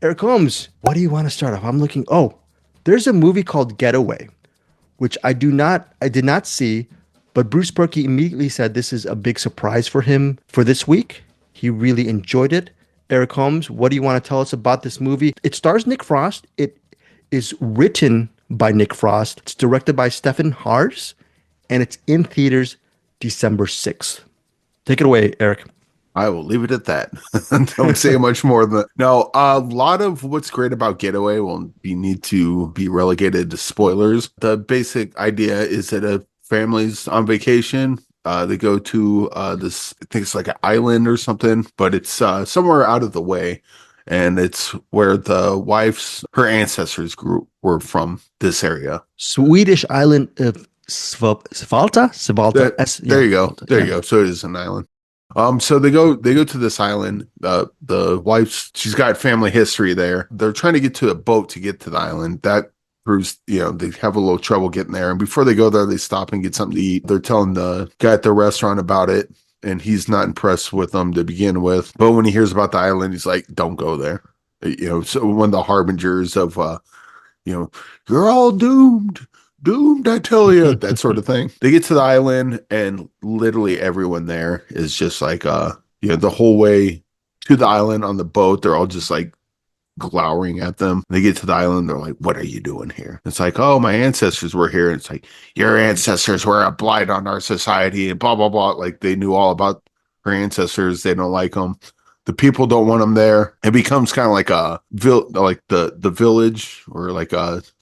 Eric Holmes, what do you want to start off? I'm looking. Oh, there's a movie called Getaway, which I did not see, but Bruce Perky immediately said this is a big surprise for him for this week. He really enjoyed it. Eric Holmes, what do you want to tell us about this movie? It stars Nick Frost. It is written by Nick Frost. It's directed by Stephen Hars, and it's in theaters December 6th. Take it away, Eric. I will leave it at that. Don't say much more than that. No, a lot of what's great about Getaway will need to be relegated to spoilers. The basic idea is that a family's on vacation. They go to this, I think it's like an island or something, but it's somewhere out of the way. And it's where the her ancestors were from this area. Swedish island of Svalta? Svalta. There you go. There you go. So it is an island. So they go to this island. The wife, she's got family history there. They're trying to get to a boat to get to the island. That proves, they have a little trouble getting there. And before they go there, they stop and get something to eat. They're telling the guy at the restaurant about it, and he's not impressed with them to begin with. But when he hears about the island, he's like, "Don't go there." So one of the harbingers of, you're all doomed. Doomed, I tell you, that sort of thing. They get to the island, and literally everyone there is just like, the whole way to the island on the boat, they're all just like glowering at them. They get to the island, they're like, "What are you doing here?" It's like, "Oh, my ancestors were here." And it's like, "Your ancestors were a blight on our society," and blah, blah, blah. Like, they knew all about her ancestors. They don't like them. The people don't want them there. It becomes kind of like the village, or like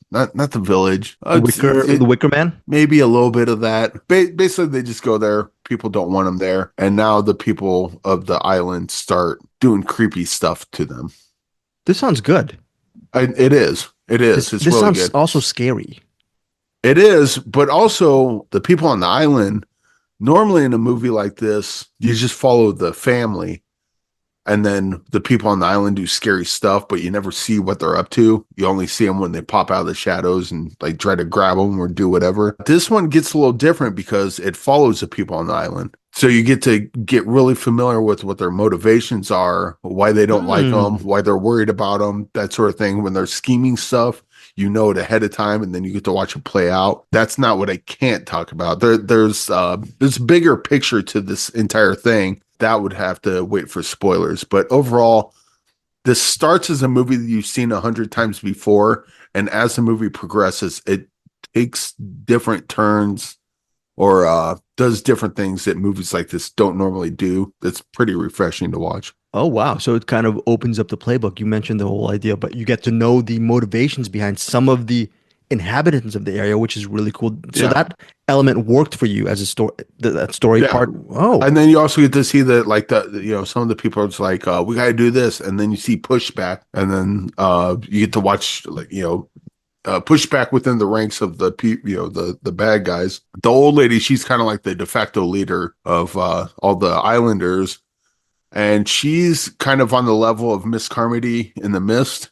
not the village. The Wicker Man? Maybe a little bit of that. Basically, they just go there. People don't want them there. And now the people of the island start doing creepy stuff to them. This sounds good. It is. It's this really sounds good. also scary. It is, but also the people on the island, normally in a movie like this, you just follow the family. And then the people on the island do scary stuff, but you never see what they're up to. You only see them when they pop out of the shadows and like try to grab them or do whatever. This one gets a little different because it follows the people on the island. So you get to get really familiar with what their motivations are, why they don't like them, why they're worried about them, that sort of thing. When they're scheming stuff, you know it ahead of time, and then you get to watch it play out. That's not what I can't talk about. There's a bigger picture to this entire thing. That would have to wait for spoilers. But overall, this starts as a movie that you've seen 100 times before. And as the movie progresses, it takes different turns or does different things that movies like this don't normally do. That's pretty refreshing to watch. Oh, wow. So it kind of opens up the playbook. You mentioned the whole idea, but you get to know the motivations behind some of the inhabitants of the area, which is really cool. So that element worked for you as a story, that story part. Oh, and then you also get to see that, like, some of the people are just like, we got to do this. And then you see pushback, and then you get to watch, like, pushback within the ranks of the bad guys. The old lady, she's kind of like the de facto leader of all the islanders. And she's kind of on the level of Miss Carmody in The Mist.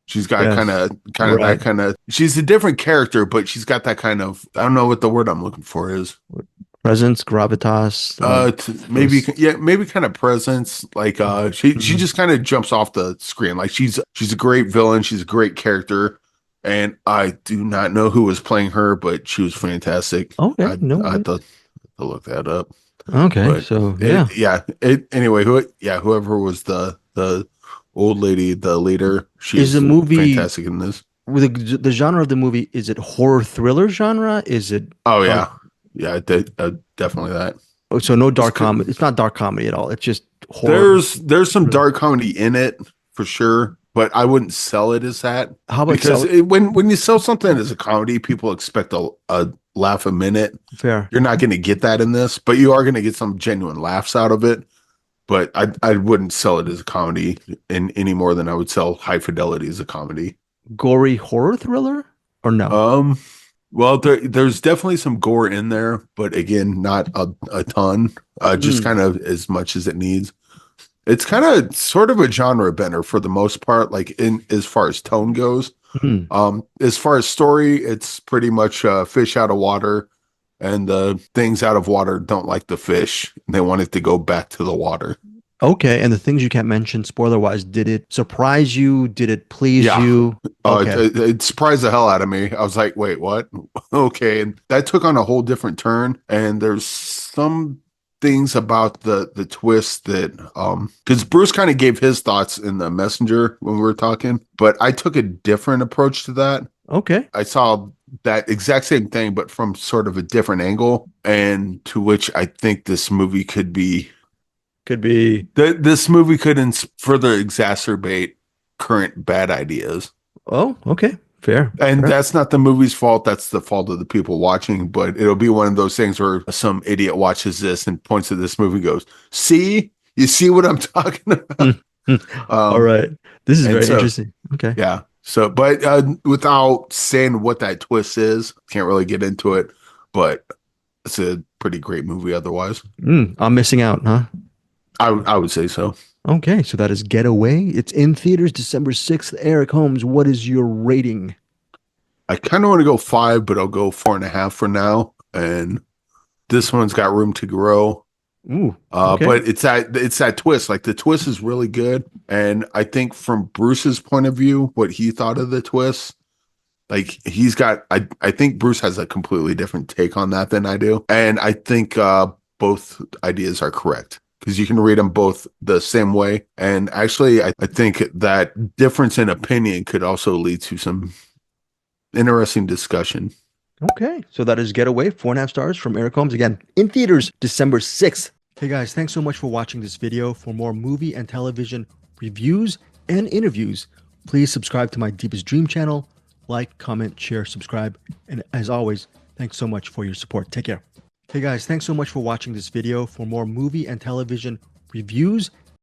She's got kind of that kind of, she's a different character, but she's got that kind of, I don't know what the word I'm looking for is. Presence, gravitas. Maybe kind of presence. Like she just kind of jumps off the screen. Like she's a great villain. She's a great character. And I do not know who was playing her, but she was fantastic. Okay. I had to look that up. Okay. But so anyway, whoever was the old lady, the leader, she's fantastic in this. The genre of the movie, is it horror thriller genre? Is it? Oh yeah, definitely that. Oh, so no dark comedy. It's not dark comedy at all. It's just horror. There's some dark comedy in it for sure, but I wouldn't sell it as that. How about because when you sell something as a comedy, people expect a laugh a minute. Fair. You're not going to get that in this, but you are going to get some genuine laughs out of it. But I wouldn't sell it as a comedy any more than I would sell High Fidelity as a comedy. Gory horror thriller or no? Well, there's definitely some gore in there, but again, not a ton. Just kind of as much as it needs. It's kind of sort of a genre bender for the most part, like in as far as tone goes. As far as story, it's pretty much fish out of water, and the things out of water don't like the fish. They want it to go back to the water. Okay, and the things you can't mention spoiler wise, did it surprise you? Did it please Yeah. you? Okay. It surprised the hell out of me. I was like, wait, what? Okay. And that took on a whole different turn. And there's some things about the twist that because Bruce kind of gave his thoughts in the messenger when we were talking, but I took a different approach to that. Okay. I saw that exact same thing, but from sort of a different angle, and to which I think this movie could be. This movie could further exacerbate current bad ideas. Oh, okay. Fair. And that's not the movie's fault. That's the fault of the people watching. But it'll be one of those things where some idiot watches this and points at this movie and goes, see? You see what I'm talking about? All right. This is very interesting. Okay. Yeah. So, but without saying what that twist is, can't really get into it. But it's a pretty great movie otherwise. I'm missing out, huh? I would say so. Okay, so that is Getaway. It's in theaters December 6th. Eric Holmes, what is your rating? I kind of want to go 5, but I'll go 4.5 for now. And this one's got room to grow. Ooh, okay. But it's that twist. Like the twist is really good. And I think from Bruce's point of view, what he thought of the twist, like he's got, I think Bruce has a completely different take on that than I do. And I think both ideas are correct, because you can read them both the same way. And actually, I think that difference in opinion could also lead to some interesting discussion. Okay, so that is Getaway, 4.5 stars from Eric Holmes. Again, in theaters December 6th. Hey guys, thanks so much for watching this video. For more movie and television reviews and interviews, please subscribe to my Deepest Dream channel. Like, comment, share, subscribe. And as always, thanks so much for your support. Take care. Hey guys, thanks so much for watching this video. For more movie and television reviews